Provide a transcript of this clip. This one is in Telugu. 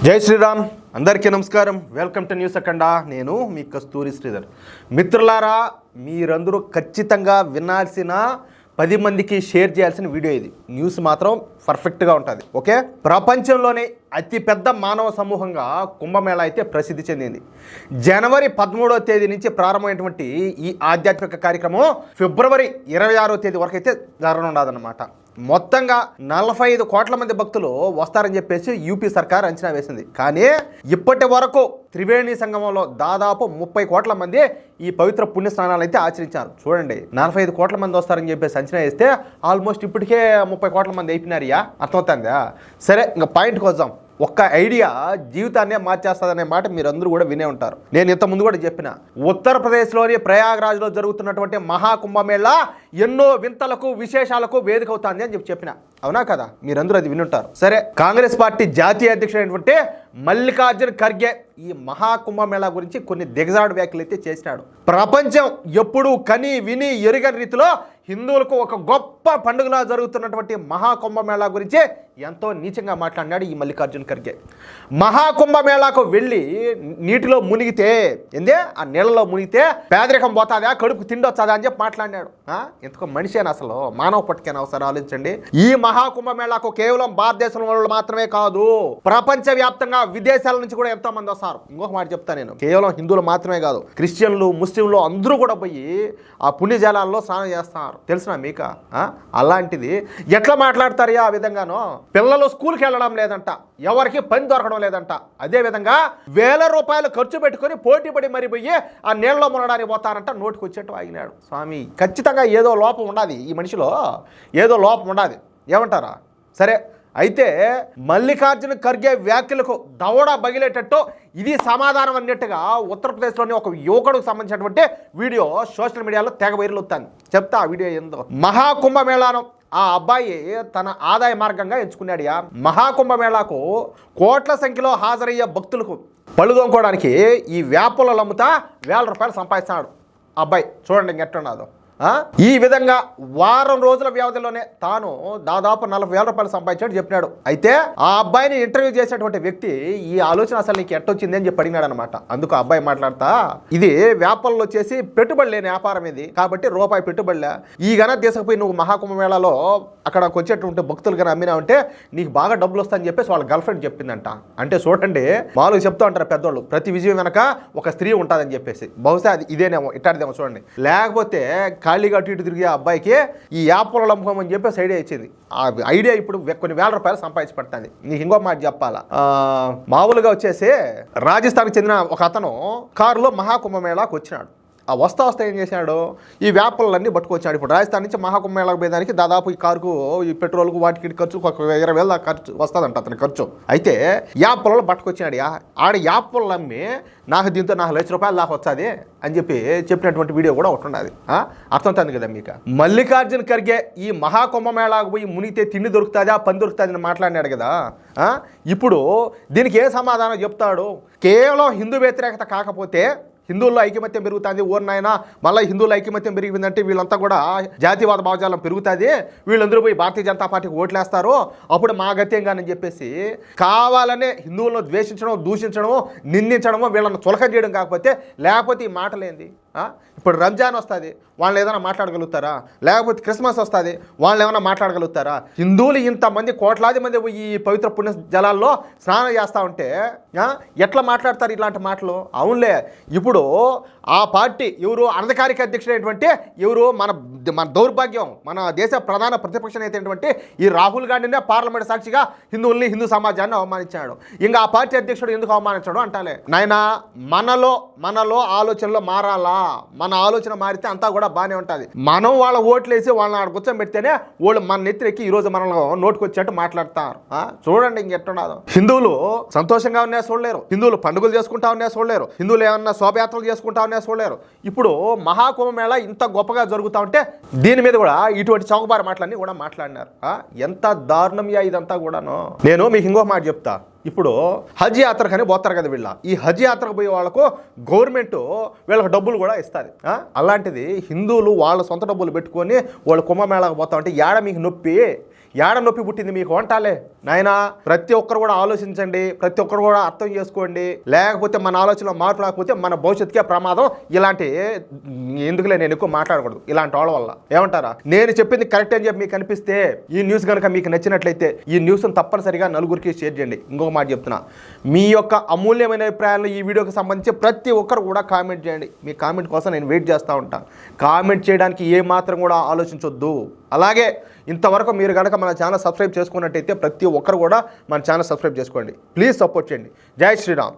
జై శ్రీరామ్. అందరికీ నమస్కారం. వెల్కమ్ టు న్యూస్ అఖండ. నేను మీ కస్తూరి శ్రీధర్. మిత్రులారా, మీరందరూ ఖచ్చితంగా వినాల్సిన 10 మందికి షేర్ చేయాల్సిన వీడియో ఇది. న్యూస్ మాత్రం పర్ఫెక్ట్గా ఉంటుంది. ఓకే, ప్రపంచంలోనే అతిపెద్ద మానవ సమూహంగా కుంభమేళా అయితే ప్రసిద్ధి చెందింది. జనవరి 13వ తేదీ నుంచి ప్రారంభమైనటువంటి ఈ ఆధ్యాత్మిక కార్యక్రమం ఫిబ్రవరి 26వ తేదీ వరకు అయితే జరగనున్నదన్నమాట. మొత్తంగా 45 కోట్ల మంది భక్తులు వస్తారని చెప్పేసి యూపీ సర్కార్ అంచనా వేసింది. కానీ ఇప్పటి వరకు త్రివేణి సంగమంలో దాదాపు 30 కోట్ల మంది ఈ పవిత్ర పుణ్య స్నానాలు అయితే ఆచరించారు. చూడండి, 45 కోట్ల మంది వస్తారని చెప్పేసి అంచనా వేస్తే ఆల్మోస్ట్ ఇప్పటికే 30 కోట్ల మంది అయిపోయినారియా. అర్థమవుతుందా? సరే, ఇంకా పాయింట్కి వద్దాం. ఒక్క ఐడియా జీవితాన్నే మార్చేస్తుందనే మాట మీరందరూ కూడా వినే ఉంటారు. నేను ఇంతకుముందు కూడా చెప్పిన, ఉత్తరప్రదేశ్లోని ప్రయాగ్రాజ్లో జరుగుతున్నటువంటి మహాకుంభమేళా ఎన్నో వింతలకు విశేషాలకు వేదిక అవుతుంది అని చెప్పిన. అవునా కదా? మీరందరూ అది వినుంటారు. సరే, కాంగ్రెస్ పార్టీ జాతీయ అధ్యక్షుడైనటువంటి మల్లికార్జున్ ఖర్గే ఈ మహాకుంభమేళా గురించి కొన్ని దిగజాడు వ్యాఖ్యలు అయితే చేసినాడు. ప్రపంచం ఎప్పుడూ కని విని ఎరుగని రీతిలో హిందువులకు ఒక గొప్ప పండుగలా జరుగుతున్నటువంటి మహాకుంభమేళా గురించి ఎంతో నీచంగా మాట్లాడినాడు ఈ మల్లికార్జున్ ఖర్గే. మహాకుంభమేళాకు వెళ్ళి నీటిలో మునిగితే ఆ నీళ్ళలో మునిగితే పేదరికం పోతాదా, కడుపు తిండి వచ్చాదా అని చెప్పి మాట్లాడినాడు. ఎందుకో మనిషేనా అసలు? మానవ పట్టుకైనా ఒకసారి ఆలోచించండి. ఈ మహాకుంభమేళాకు కేవలం భారతదేశం వాళ్ళు మాత్రమే కాదు, ప్రపంచ వ్యాప్తంగా విదేశాల నుంచి కూడా ఎంతో మంది వస్తారు. ఇంకొక మాట చెప్తా నేను, కేవలం హిందువులు మాత్రమే కాదు, క్రిస్టియన్లు, ముస్లింలు అందరూ కూడా పోయి ఆ పుణ్యజలాల్లో స్నానం చేస్తున్నారు. తెలిసిన మీక? అలాంటిది ఎట్లా మాట్లాడతారు ఆ విధంగానో? పిల్లలు స్కూల్కి వెళ్ళడం లేదంట, ఎవరికి పని దొరకడం లేదంట. అదే విధంగా వేల రూపాయలు ఖర్చు పెట్టుకొని పోటీ పడి మరి పోయి ఆ నీళ్ళలో మునడానికి పోతారంట. నోటికి వచ్చేట్టు ఆగినాడు. స్వామి, ఖచ్చితంగా ఏదో లోపం ఉండాలి ఈ మనిషిలో, ఏదో లోపం ఉండాలి. ఏమంటారా? సరే, అయితే మల్లికార్జున ఖర్గే వ్యాఖ్యలకు దవడ బగిలేటట్టు ఇది సమాధానం అన్నట్టుగా ఉత్తరప్రదేశ్లోని ఒక యువకుడికి సంబంధించినటువంటి వీడియో సోషల్ మీడియాలో తెగ వైరల్ అవుతాను. చెప్తా ఆ వీడియో ఏందో. మహాకుంభమేళాను ఆ అబ్బాయి తన ఆదాయ మార్గంగా ఎంచుకున్నాడు. మహాకుంభమేళాకు కోట్ల సంఖ్యలో హాజరయ్యే భక్తులకు పళ్ళు దొంగకోవడానికి ఈ వేపలు అమ్ముతా వేల రూపాయలు సంపాదిస్తున్నాడు అబ్బాయి. చూడండి ఇంకెట్టున్నదో. ఈ విధంగా వారం రోజుల వ్యవధిలోనే తాను దాదాపు 40,000 రూపాయలు సంపాదించాడు చెప్పినాడు. అయితే ఆ అబ్బాయిని ఇంటర్వ్యూ చేసినటువంటి వ్యక్తి ఈ ఆలోచన అసలు నీకు ఎట్టొచ్చింది అని చెప్పి అడిగినాడు అనమాట. అందుకు ఆ అబ్బాయి మాట్లాడతా, ఇది వ్యాపారంలో వచ్చేసి పెట్టుబడి లేని వ్యాపారం ఇది, కాబట్టి రూపాయి పెట్టుబడిలే. ఈ గన తీసుకుపోయి నువ్వు మహాకుంభమేళాలో అక్కడికి వచ్చేటువంటి భక్తులు కన్నా అమ్మినావంటే నీకు బాగా డబ్బులు వస్తాయని చెప్పేసి వాళ్ళ గర్ల్ ఫ్రెండ్ చెప్పిందంట. అంటే చూడండి, మామూలుగా చెప్తూ ఉంటారు పెద్దోళ్ళు, ప్రతి విజయం వెనక ఒక స్త్రీ ఉంటుందని చెప్పేసి. బహుశా అది ఇదేనేమో, ఇట్టాడిదేమో చూడండి. లేకపోతే ఖాళీగా అటు ఇటు తిరిగి ఆ అబ్బాయికి ఈ యాప్లో అమ్ముకోమని చెప్పేసి ఐడియా ఇచ్చింది. ఆ ఐడియా ఇప్పుడు కొన్ని వేల రూపాయలు సంపాదించి పడుతుంది. నీకు ఇంకో మాట చెప్పాలా, మామూలుగా వచ్చేసి రాజస్థాన్కి చెందిన ఒక అతను కారులో మహాకుంభమేళాకు వచ్చినాడు. ఆ వస్తా ఏం చేశాడు, ఈ వ్యాపారాలన్నీ పట్టుకొచ్చాడు. ఇప్పుడు రాజస్థాన్ నుంచి మహాకుంభమేళాకు పోయేదానికి దాదాపు ఈ కారుకు ఈ పెట్రోల్కు వాటికి ఖర్చు 20,000 దాకా ఖర్చు వస్తుందంట అతని ఖర్చు. అయితే యాప్లలో పట్టుకొచ్చినాడు. ఆడ యాప్లు అమ్మి నాకు దీంతో 4 లక్షల రూపాయలు దాకా వచ్చాది అని చెప్పి చెప్పినటువంటి వీడియో కూడా ఒకటి ఉన్నది. అర్థమవుతుంది కదా మీకు? మల్లికార్జున్ ఖర్గే ఈ మహాకుంభమేళాకు పోయి మునిగితే తిండి దొరుకుతుందా, పని దొరుకుతుంది అని మాట్లాడినాడు కదా. ఇప్పుడు దీనికి ఏ సమాధానం చెప్తాడు? కేవలం హిందూ వ్యతిరేకత కాకపోతే హిందువుల్లో ఐకమత్యం పెరుగుతుంది. ఓర్నైనా మళ్ళీ హిందువుల ఐకమత్యం పెరిగిందంటే వీళ్ళంతా కూడా జాతీయవాద భావజాలం పెరుగుతుంది, వీళ్ళందరూ పోయి భారతీయ జనతా పార్టీకి ఓట్లేస్తారు, అప్పుడు మా గత్యంగానని చెప్పేసి కావాలనే హిందువులను ద్వేషించడం, దూషించడమో, నిందించడమో, వీళ్ళని చులకం చేయడం కాకపోతే లేకపోతే ఈ మాటలేంది? ఇప్పుడు రంజాన్ వస్తుంది, వాళ్ళు ఏదైనా మాట్లాడగలుగుతారా? లేకపోతే క్రిస్మస్ వస్తుంది, వాళ్ళు ఏమైనా మాట్లాడగలుగుతారా? హిందువులు ఇంతమంది కోట్లాది మంది ఈ పవిత్ర పుణ్య జలాల్లో స్నానం చేస్తూ ఉంటే ఎట్లా మాట్లాడతారు ఇలాంటి మాటలు? అవునులే, ఇప్పుడు ఆ పార్టీ ఎవరు అనధికారిక అధ్యక్షుడైనటువంటి ఎవరు మన దౌర్భాగ్యం, మన దేశ ప్రధాన ప్రతిపక్ష నేత అయినటువంటి ఈ రాహుల్ గాంధీనే పార్లమెంట్ సాక్షిగా హిందువుల్ని, హిందూ సమాజాన్ని అవమానించాడు. ఇంకా ఆ పార్టీ అధ్యక్షుడు ఎందుకు అవమానించాడు అంటాలే. నాయనా, మనలో ఆలోచనలో మారాలా. మన ఆలోచన మారితే అంతా కూడా బాగానే ఉంటుంది. మనం వాళ్ళ ఓట్లేసి వాళ్ళని ఆడ కూర్చొని పెడితేనే వాళ్ళు మన నెత్తిరెక్కి ఈరోజు మనలో నోటుకొచ్చేట్టు మాట్లాడతారు. చూడండి ఇంకెట్టున్నదో. హిందువులు సంతోషంగా ఉన్నా చూడలేరు, హిందువులు పండుగలు చేసుకుంటా ఉన్నా చూడలేరు, హిందువులు ఏమన్నా శోభయాత్రలు చేసుకుంటా ఉన్నా చూడలేరు. ఇప్పుడు మహాకుంభమేళా ఇంత గొప్పగా జరుగుతూ ఉంటే దీని మీద కూడా ఇటువంటి చౌకబార మాటలన్నీ కూడా మాట్లాడినారు. ఎంత దారుణంగా ఇదంతా కూడాను. నేను మీకు ఇంకో మాట చెప్తా. ఇప్పుడు హజ్ యాత్రకని పోతారు కదా వీళ్ళ, ఈ హజ్ యాత్రకు పోయే వాళ్ళకు గవర్నమెంట్ వీళ్ళకి డబ్బులు కూడా ఇస్తుంది. అలాంటిది హిందువులు వాళ్ళ సొంత డబ్బులు పెట్టుకొని వాళ్ళు కుంభమేళాకు పోతా ఉంటే ఏడ మీకు నొప్పి? ఏడ నొప్పి పుట్టింది మీకు వంటాలే నాయనా. ప్రతి ఒక్కరు కూడా ఆలోచించండి, ప్రతి ఒక్కరు కూడా అర్థం చేసుకోండి. లేకపోతే మన ఆలోచనలో మార్పు రాకపోతే మన భవిష్యత్తుకే ప్రమాదం. ఇలాంటి ఎందుకులే నేను ఎక్కువ మాట్లాడకూడదు ఇలాంటి వాళ్ళ వల్ల. ఏమంటారా? నేను చెప్పింది కరెక్ట్ అని చెప్పి మీకు అనిపిస్తే ఈ న్యూస్ కనుక మీకు నచ్చినట్లయితే ఈ న్యూస్ను తప్పనిసరిగా నలుగురికి షేర్ చేయండి. ఇంకొక మాట చెప్తున్నా, మీ యొక్క అమూల్యమైన అభిప్రాయాలను ఈ వీడియోకి సంబంధించి ప్రతి ఒక్కరు కూడా కామెంట్ చేయండి. మీ కామెంట్ కోసం నేను వెయిట్ చేస్తూ ఉంటాను. కామెంట్ చేయడానికి ఏ మాత్రం కూడా ఆలోచించొద్దు. అలాగే ఇంతవరకు మీరు కనుక మన ఛానల్ సబ్స్క్రైబ్ చేసుకున్నట్టయితే ప్రతి ఒక్కరు కూడా మన ఛానల్ సబ్స్క్రైబ్ చేసుకోండి. ప్లీజ్ సపోర్ట్ చేయండి. జై శ్రీరామ్.